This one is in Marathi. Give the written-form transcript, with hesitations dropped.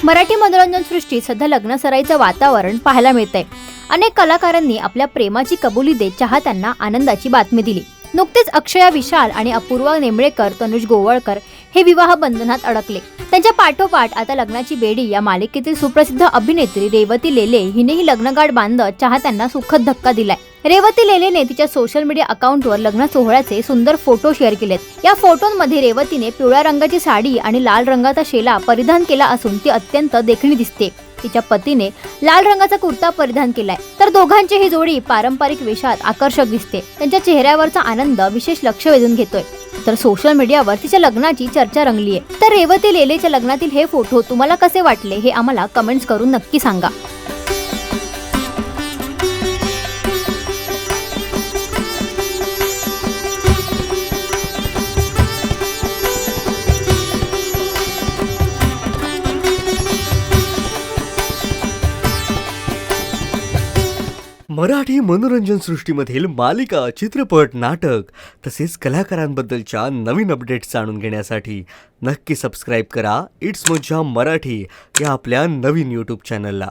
मराठी मनोरंजन सृष्टीत सध्या लग्न सराईचं वातावरण पाहायला मिळतंय। अनेक कलाकारांनी आपल्या प्रेमाची कबुली देत चाहत्यांना आनंदाची बातमी दिली। नुकतेच अक्षया विशाल आणि अपूर्वा नेमळेकर तनुज गोवळकर हे विवाह बंधनात अडकले। त्यांच्या पाठोपाठ आता लग्नाची बेडी या मालिकेतील सुप्रसिद्ध अभिनेत्री रेवती लेले हिनेही लग्नगाठ बांधत चाहत्यांना सुखद धक्का दिलाय। रेवती लेलेने तिच्या सोशल मीडिया अकाउंटवर लग्न सोहळ्याचे सुंदर फोटो शेअर केलेत। या फोटोंमध्ये रेवतीने पिवळ्या रंगाची साडी आणि लाल रंगाचा शेला परिधान केला असून ती अत्यंत देखणी दिसते। तिच्या पतीने लाल रंगाचा कुर्ता परिधान केलाय, तर दोघांची ही जोडी पारंपरिक वेशात आकर्षक दिसते। त्यांच्या चेहऱ्यावरचा आनंद विशेष लक्ष वेधून घेतोय। तर सोशल मीडियावर तिच्या लग्नाची चर्चा रंगली आहे। तर रेवती लेलेच्या लग्नातील हे फोटो तुम्हाला कसे वाटले हे आम्हाला कमेंट्स करून नक्की सांगा। मराठी मनोरंजन सृष्टीमधील मालिका, चित्रपट, नाटक तसेच कलाकारांबद्दलच्या नवीन अपडेट्स जाणून घेण्यासाठी नक्की सबस्क्राईब करा इट्स मज्जा मराठी या आपल्या नवीन यूट्यूब चॅनलला।